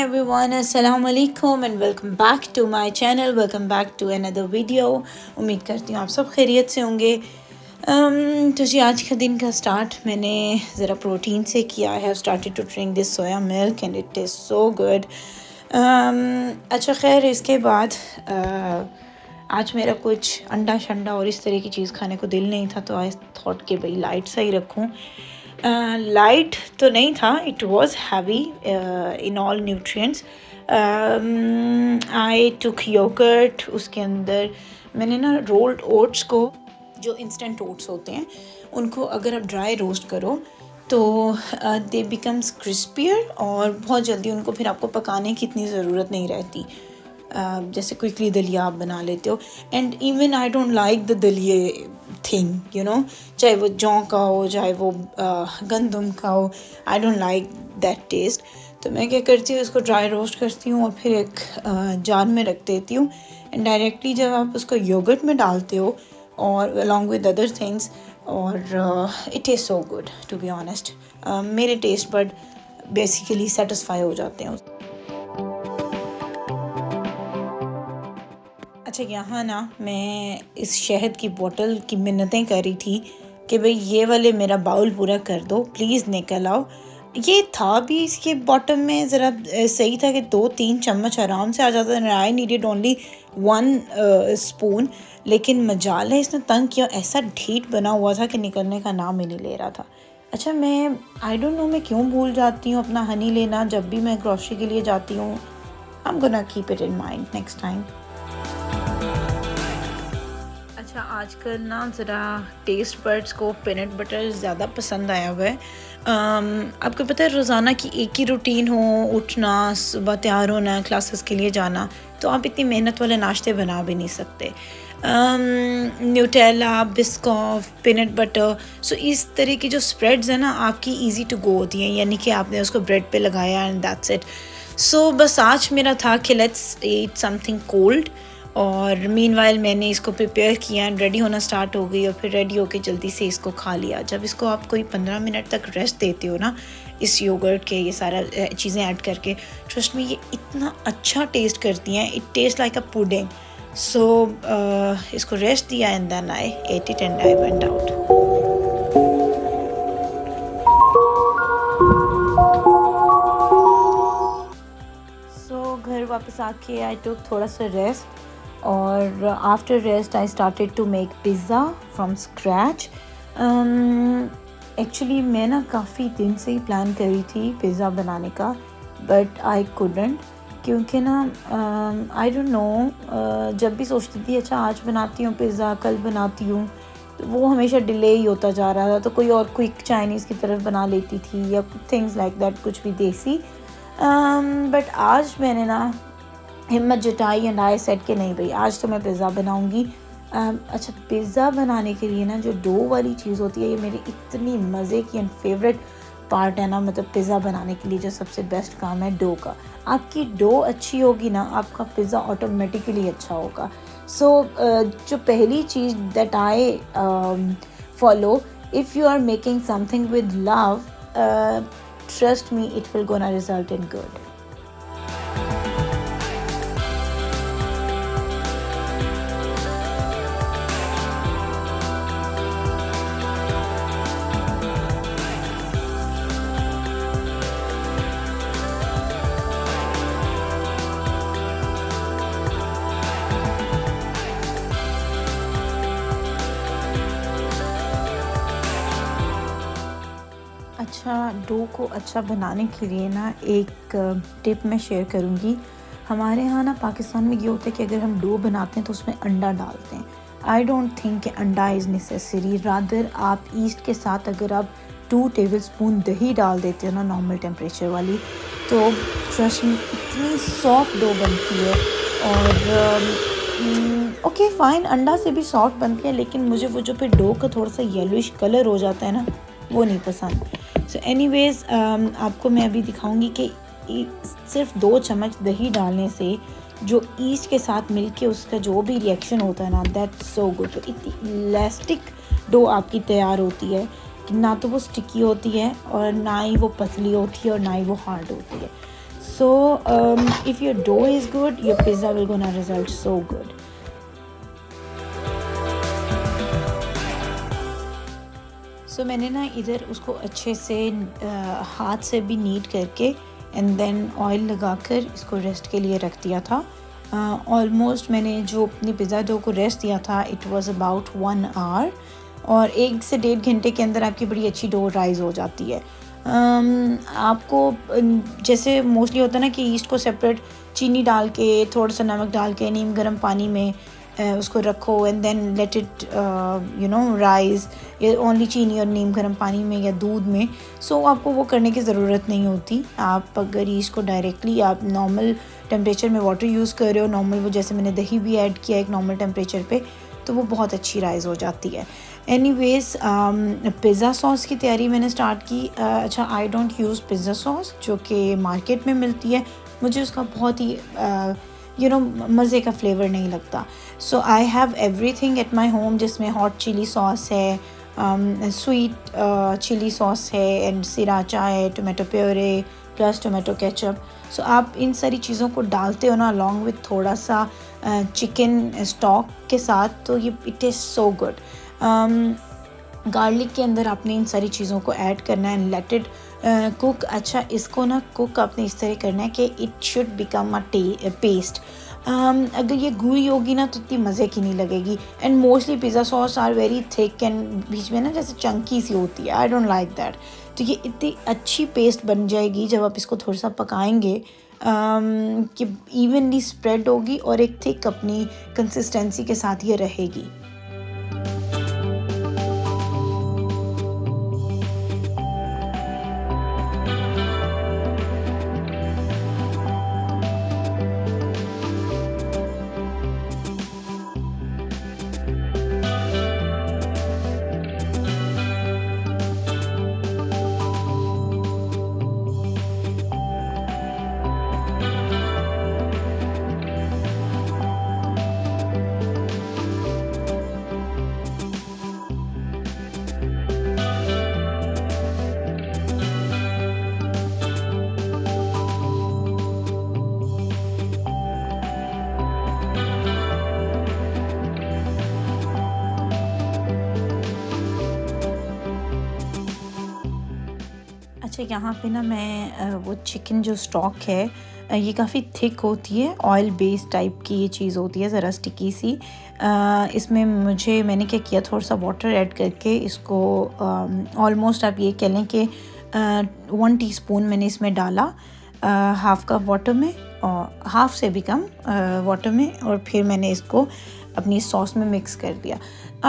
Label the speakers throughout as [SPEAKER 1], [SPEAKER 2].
[SPEAKER 1] everyone, assalamu alaikum and welcome back to my channel. Welcome back to another video. उम्मीद करती हूँ आप सब खैरियत से होंगे। तो जी आज का दिन का स्टार्ट मैंने ज़रा प्रोटीन से किया। I have started to drink this soya milk and it is so good. अच्छा खैर इसके बाद आज मेरा कुछ अंडा शंडा और इस तरह की चीज़ खाने को दिल नहीं था, तो आई थॉट कि भाई लाइट सा ही रखूँ। लाइट तो नहीं था, it was heavy in all nutrients. I took yoghurt, उसके अंदर मैंने ना रोल्ड ओट्स को, जो इंस्टेंट ओट्स होते हैं उनको अगर आप ड्राई रोस्ट करो तो दे बिकम्स क्रिस्पियर और बहुत जल्दी उनको फिर आपको पकाने की इतनी ज़रूरत नहीं रहती। जैसे क्विकली दलिया आप बना लेते हो। And even I don't like the दलिए थिंग, यू नो, चाहे वो जौ का हो चाहे वो गंदम का हो, I don't like that taste. तो मैं क्या करती हूँ, इसको ड्राई रोस्ट करती हूँ और फिर एक जार में रख देती हूँ। एंड डायरेक्टली जब आप उसको योगर्ट में डालते हो और अलॉन्ग विद अदर थिंग्स, और it is so good to be honest. मेरे टेस्ट बड बेसिकली सेटिस्फाई हो जाते हैं। अच्छा, यहाँ ना मैं इस शहद की बोतल की मिन्नतें कर रही थी कि भाई ये वाले मेरा बाउल पूरा कर दो प्लीज़, निकल आओ। ये था भी इसके बॉटम में ज़रा सही था कि 2-3 चम्मच आराम से आ जाता था। आई नीडेड ओनली 1 स्पून, लेकिन मजाल है इसने तंग किया, ऐसा ढीठ बना हुआ था कि निकलने का नाम ही नहीं ले रहा था। अच्छा, मैं आई डोंट नो मैं क्यों भूल जाती हूँ अपना हनी लेना जब भी मैं ग्रोसरी के लिए जाती हूँ। आई am gonna keep it in mind next time. अच्छा, आजकल ना ज़रा टेस्ट बर्ड्स को पीनट बटर ज़्यादा पसंद आया हुआ है। आपको पता है रोज़ाना की एक ही रूटीन हो, उठना, सुबह तैयार होना, क्लासेस के लिए जाना, तो आप इतनी मेहनत वाले नाश्ते बना भी नहीं सकते। न्यूटेला, बिस्कॉफ, पीनट बटर, सो इस तरह की जो स्प्रेड्स हैं ना आपकी ईजी टू गो होती हैं, यानी कि आपने उसको ब्रेड पे लगाया एंड दैट्स इट। सो बस आज मेरा था कि लेट्स ईट समथिंग कोल्ड, और मीनवाइल मैंने इसको प्रिपेयर किया एंड रेडी होना स्टार्ट हो गई, और फिर रेडी होके जल्दी से इसको खा लिया। जब इसको आप कोई 15 मिनट तक रेस्ट देते हो ना इस योगर्ट के ये सारा चीज़ें ऐड करके, ट्रस्ट में ये इतना अच्छा टेस्ट करती हैं, it taste like a pudding. So इसको रेस्ट दिया and then I ate it and I went out. घर वापस आके आई टुक थोड़ा सा रेस्ट, और after rest I started to make pizza from scratch. Actually मैं ना काफ़ी दिन से ही प्लान कर रही थी पिज़्ज़ा बनाने का, बट आई कुडंट, क्योंकि ना आई डोंट नो, जब भी सोचती थी अच्छा आज बनाती हूँ पिज़्ज़ा, कल बनाती हूँ, तो वो हमेशा डिले ही होता जा रहा था। तो कोई और क्विक चाइनीज़ की तरफ बना लेती थी या थिंग्स लाइक दैट, कुछ भी देसी। बट आज मैंने ना हिम्मत जुटाई एंड आई सेड कि नहीं भाई आज तो मैं पिज़्ज़ा बनाऊंगी। अच्छा, पिज़्ज़ा बनाने के लिए ना जो डो वाली चीज़ होती है, ये मेरी इतनी मज़े की एंड फेवरेट पार्ट है ना, मतलब पिज़्ज़ा बनाने के लिए जो सबसे बेस्ट काम है डो का। आपकी डो अच्छी होगी ना, आपका पिज़्ज़ा ऑटोमेटिकली अच्छा होगा। सो जो पहली चीज़ that I follow, if you are making something with love, trust me, it will gonna result in good. अच्छा, डो को अच्छा बनाने के लिए ना एक टिप मैं शेयर करूँगी। हमारे यहाँ ना पाकिस्तान में ये होता है कि अगर हम डो बनाते हैं तो उसमें अंडा डालते हैं। आई डोंट थिंक कि अंडा इज़ नेसेसरी, रादर आप ईस्ट के साथ अगर आप 2 टेबलस्पून दही डाल देते हो ना नॉर्मल टेम्परेचर वाली, तो ट्रस्ट में इतनी सॉफ्ट डो बनती है। और ओके फाइन, अंडा से भी सॉफ्ट बनती है, लेकिन मुझे वो जो फिर डो का थोड़ा सा येलोइश कलर हो जाता है ना, वो नहीं पसंद। सो एनीवेज़ आपको मैं अभी दिखाऊंगी कि सिर्फ 2 चम्मच दही डालने से जो ईस्ट के साथ मिलके उसका जो भी रिएक्शन होता है ना, दैट्स सो गुड। तो इतनी इलास्टिक डो आपकी तैयार होती है कि ना तो वो स्टिकी होती है और ना ही वो पतली होती है और ना ही वो हार्ड होती है। So if your dough is good, your pizza will gonna result so good. So मैंने ना इधर उसको अच्छे से हाथ से भी नीट करके एंड देन ऑयल लगाकर इसको रेस्ट के लिए रख दिया था. ऑलमोस्ट मैंने जो अपनी पिज़्ज़ा डो को रेस्ट दिया था, इट वाज अबाउट 1 आवर, और 1 से 1.5 घंटे के अंदर आपकी बड़ी अच्छी डो राइज़ हो जाती है. आपको जैसे मोस्टली होता है ना कि ईस्ट को सेपरेट चीनी डाल के, थोड़ा सा नमक डाल के नीम गर्म पानी में उसको रखो and then let it rise, या ओनली चीनी और नीम गर्म पानी में या दूध में. सो आपको वो करने की ज़रूरत नहीं होती. आप अगर इसको डायरेक्टली आप नॉर्मल टेम्परेचर में वाटर यूज़ कर रहे हो, नॉर्मल वो जैसे मैंने दही भी ऐड किया एक नॉर्मल टेम्परेचर पे, तो वो बहुत अच्छी राइज़ हो जाती है. एनीवेज़ पिज़्ज़ा सॉस की तैयारी मैंने स्टार्ट की. अच्छा, I don't use pizza sauce जो कि मार्केट में मिलती है. मुझे उसका बहुत ही मज़े का फ्लेवर नहीं लगता. So I have everything at my home, जिसमें हॉट चिली सॉस है, स्वीट चिली सॉस है, एंड सिराचा है, tomato puree plus tomato ketchup. So आप इन सारी चीज़ों को डालते हो ना अलॉन्ग विथ थोड़ा सा चिकन स्टॉक के साथ, तो ये it is so good. Garlic के अंदर आपने इन सारी चीज़ों को ऐड करना है एंड लेट इट कुक. अच्छा, इसको ना कुक आपने इस तरह करना है कि it should become a paste. अगर ये गुई होगी ना तो इतनी मज़े की नहीं लगेगी. And mostly pizza sauce are very thick and बीच में ना जैसे चंकी सी होती है. I don't like that. तो ये इतनी अच्छी पेस्ट बन जाएगी जब आप इसको थोड़ा सा पकाएंगे कि इवनली स्प्रेड होगी और एक थिक अपनी कंसिस्टेंसी के साथ ये रहेगी. अच्छा, यहाँ पे ना मैं वो चिकन जो स्टॉक है ये काफ़ी थिक होती है, ऑयल बेस्ड टाइप की ये चीज़ होती है, ज़रा स्टिकी सी. इसमें मैंने क्या किया, थोड़ा सा वाटर ऐड करके इसको ऑलमोस्ट आप ये कह लें कि 1 टीस्पून मैंने इसमें डाला हाफ़ कप वाटर में, और हाफ़ से भी कम वाटर में, और फिर मैंने इसको अपनी सॉस में मिक्स कर दिया.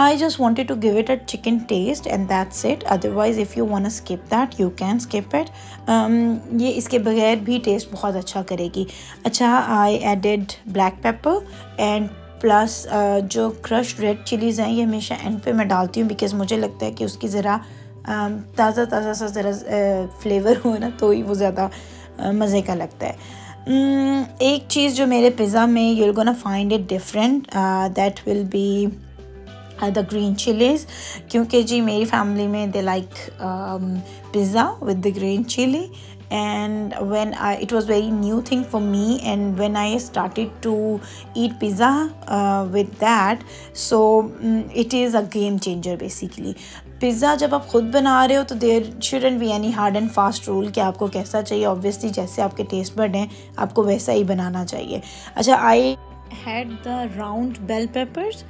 [SPEAKER 1] I just wanted to give it a chicken taste and that's it. Otherwise, if you want to skip that, you can skip it. ये इसके बगैर भी टेस्ट बहुत अच्छा करेगी. अच्छा, I added black pepper and plus जो crushed red chilies हैं ये हमेशा एंड पे मैं डालती हूँ, बिकॉज़ मुझे लगता है कि उसकी ज़रा ताज़ा सा ज़रा फ्लेवर हो ना तो ही वो ज़्यादा मज़े का लगता है. एक चीज़ जो मेरे पिज़्ज़ा में you're gonna find it different, that will be the green chillies, क्योंकि जी मेरी फैमिली में they like pizza with the green chilli. And when it was very new thing for me, and when I started to eat pizza with that, so it is a game changer basically. Pizza जब आप ख़ुद बना रहे हो तो there shouldn't be any hard and fast rule कि आपको कैसा चाहिए. ऑब्वियसली जैसे आपके टेस्ट बड हैं आपको वैसा ही बनाना चाहिए. अच्छा, I had the round bell peppers,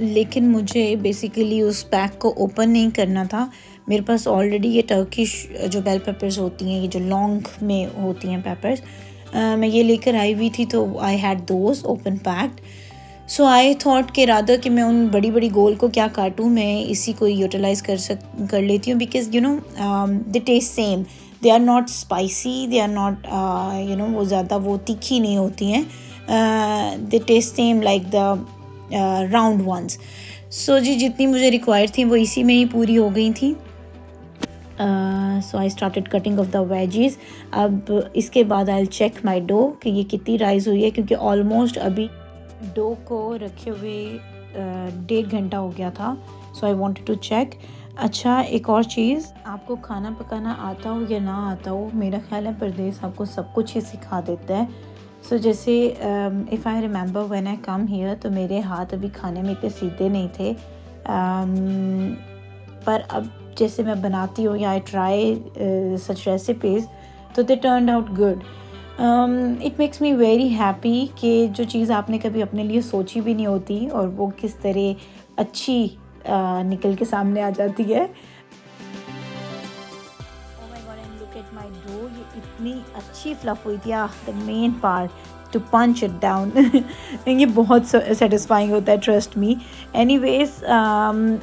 [SPEAKER 1] लेकिन मुझे बेसिकली उस पैक को ओपन नहीं करना था. मेरे पास ऑलरेडी ये टर्किश जो बेल पेपर्स होती हैं, ये जो लॉन्ग में होती हैं पेपर्स, मैं ये लेकर आई हुई थी, तो I had those open packed. So I thought कि रादर कि मैं उन बड़ी बड़ी गोल को क्या काटूँ, मैं इसी को यूटिलाइज़ कर लेती हूँ, because they taste same. They are not spicy, they are not वो ज़्यादा वो तीखी नहीं होती हैं. They taste same like the round ones. So जी जितनी मुझे रिक्वायर्ड थी वो इसी में ही पूरी हो गई थी. So I started cutting off the veggies. अब इसके बाद I will check my dough कि ये कितनी राइज़ हुई है, क्योंकि ऑलमोस्ट अभी डो को रखे हुए 1.5 घंटा हो गया था. सो आई वांटेड टू चेक. अच्छा, एक और चीज़, आपको खाना पकाना आता हो या ना आता हो, मेरा ख़्याल है परदेस आपको सब कुछ ही सिखा देता है। सो जैसे if I remember when I come here, तो मेरे हाथ अभी खाने में इतने सीधे नहीं थे। पर अब जैसे मैं बनाती हूँ या आई ट्राई सच रेसिपीज़, तो दे turned out good. It makes me very happy कि जो चीज़ आपने कभी अपने लिए सोची भी नहीं होती और वो किस तरह अच्छी निकल के सामने आ जाती है। Oh my god, and look at my dough, ये इतनी अच्छी फ्लफ हुई थी। The main part to punch it down ये बहुत सेटिस्फाइंग होता है, trust me. Anyways,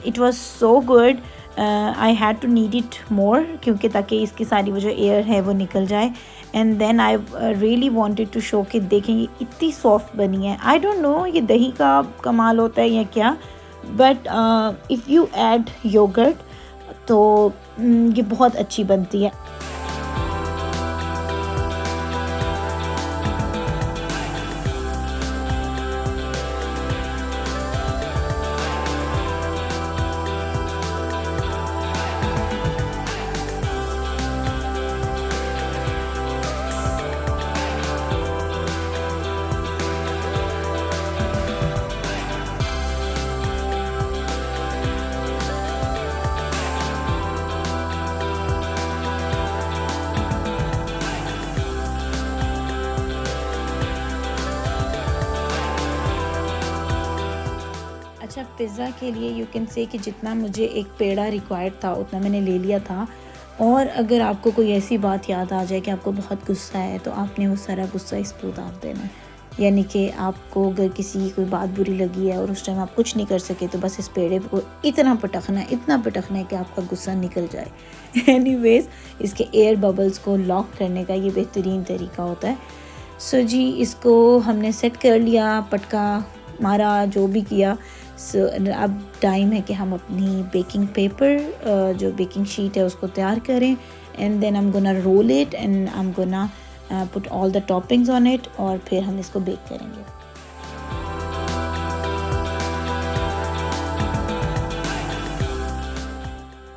[SPEAKER 1] it was so good. I had to knead it more, क्योंकि ताकि इसकी सारी वो जो एयर है वो निकल जाए। And then I really wanted to show कि देखें ये इतनी सॉफ्ट बनी है। आई डोंट नो ये दही का कमाल होता है या क्या, but if you add yoghurt तो ये बहुत अच्छी बनती है। अच्छा, पिज़्ज़ा के लिए यू कैन से कि जितना मुझे एक पेड़ा रिक्वायर्ड था उतना मैंने ले लिया था। और अगर आपको कोई ऐसी बात याद आ जाए कि आपको बहुत गुस्सा है, तो आपने वो सारा गुस्सा इस पर उतार देना है। यानी कि आपको अगर किसी की कोई बात बुरी लगी है और उस टाइम आप कुछ नहीं कर सके, तो बस इस पेड़े को इतना पटखना है कि आपका गुस्सा निकल जाए। एनीवेज, इसके एयर बबल्स को लॉक करने का ये बेहतरीन तरीका होता है। सो जी, इसको हमने सेट कर लिया, पटका मारा, जो भी किया। सो अब टाइम है कि हम अपनी बेकिंग पेपर, जो बेकिंग शीट है, उसको तैयार करें। And then I am gonna roll it and I am gonna put all the toppings on it, और फिर हम इसको बेक करेंगे।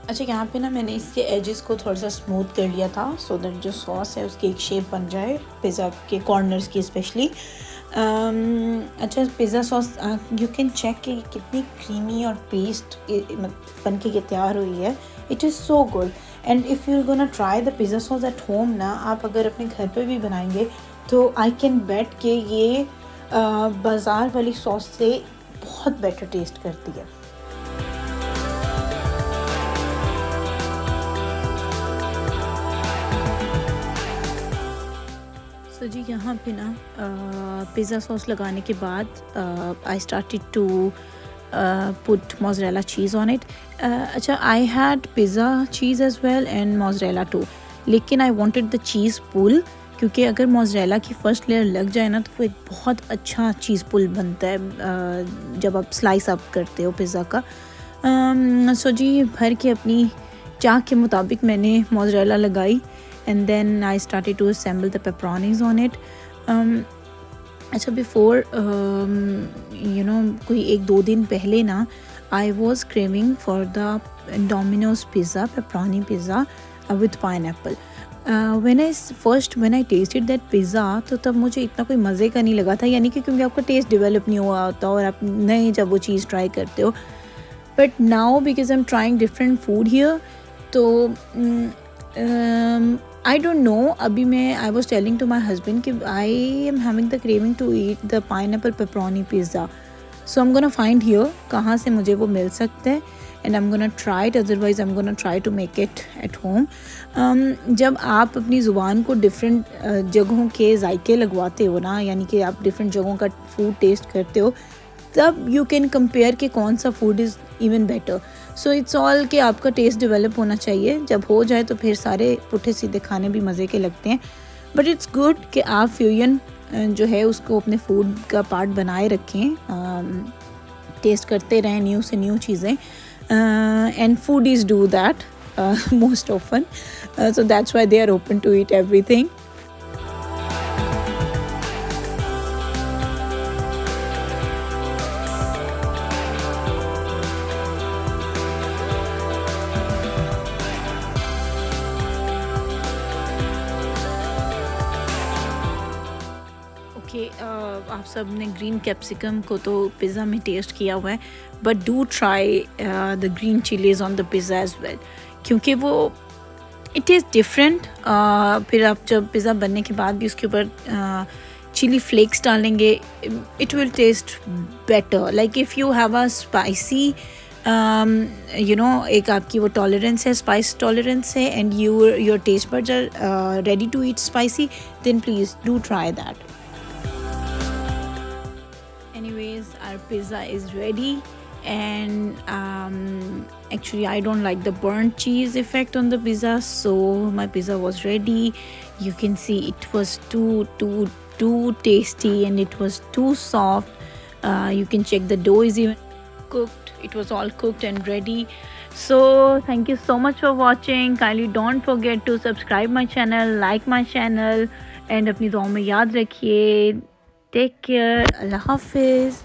[SPEAKER 1] अच्छा, यहाँ पे ना मैंने इसके एजेस को थोड़ा सा स्मूथ कर लिया था, सो दैट जो सॉस है उसकी एक शेप बन जाए, पिज़्ज़ा के कॉर्नर्स की स्पेशली। अच्छा, pizza sauce you can check कि कितनी क्रीमी और पेस्ट बन के तैयार हुई है। It is so good. And if you gonna try the pizza sauce at home ना, आप अगर अपने घर पे भी बनाएंगे तो आई कैन बेट कि ये बाज़ार वाली सॉस से बहुत बेटर टेस्ट करती है। सो जी, यहाँ पे ना पिज़्ज़ा सॉस लगाने के बाद I started to put mozzarella cheese on it. अच्छा, I had pizza cheese as well and mozzarella too, लेकिन आई वांटेड द चीज़ पुल, क्योंकि अगर मोज़रेला की फ़र्स्ट लेयर लग जाए ना, तो वो एक बहुत अच्छा चीज़ पुल बनता है जब आप स्लाइस अप करते हो पिज़्ज़ा का। सो जी, भर के अपनी चाह के मुताबिक मैंने मोज़रेला लगाई, and then I started to assemble the pepperonis on it. अच्छा, बिफ़ोर कोई 1-2 दिन पहले ना, I was craving for the Domino's pizza, pepperoni pizza with pineapple. when I tasted that pizza, तो तब मुझे इतना कोई मज़े का नहीं लगा था, यानी कि क्योंकि आपका टेस्ट डेवलप नहीं हुआ होता और आप नए जब वो चीज़ ट्राई करते हो। But now because I am trying different food here, तो आई डोंट नो, अभी मैं I was telling to my husband कि I am having the craving to eat the pineapple pepperoni pizza. So I am gonna find here कहाँ से मुझे वो मिल सकता है, and I am gonna try it, otherwise I am gonna try to make it at home. जब आप अपनी ज़ुबान को डिफरेंट जगहों के जायके लगवाते हो ना, यानी कि आप डिफरेंट जगहों का फूड टेस्ट करते हो, तब यू कैन कंपेयर कि कौन सा food is even better. So it's all कि आपका टेस्ट डेवलप होना चाहिए। जब हो जाए तो फिर सारे पुट्ठे सीधे खाने भी मज़े के लगते हैं। बट इट्स गुड कि आप फ्यूजन जो है उसको अपने फूड का पार्ट बनाए रखें, टेस्ट करते रहें न्यू से न्यू चीज़ें, and foodies do that most often, so that's why they are open to eat everything. सब ने ग्रीन कैप्सिकम को तो पिज़्ज़ा में टेस्ट किया हुआ है, but do try the green chillies on the pizza as well, क्योंकि वो इट इज़ डिफरेंट। फिर आप जब पिज़्ज़ा बनने के बाद भी उसके ऊपर चिली फ्लेक्स डालेंगे, it will taste better. Like if you have a spicy एक आपकी वो टॉलरेंस है, स्पाइस टॉलरेंस है, and your taste buds are ready to eat spicy, then please do try that. Anyways, our pizza is ready, and actually I don't like the burnt cheese effect on the pizza, so my pizza was ready. You can see it was too tasty, and it was too soft. You can check the dough is even cooked. It was all cooked and ready. So thank you so much for watching. Kindly don't forget to subscribe my channel, like my channel, and अपनी दुआओं में याद रखिए। Take care. Allah Hafiz.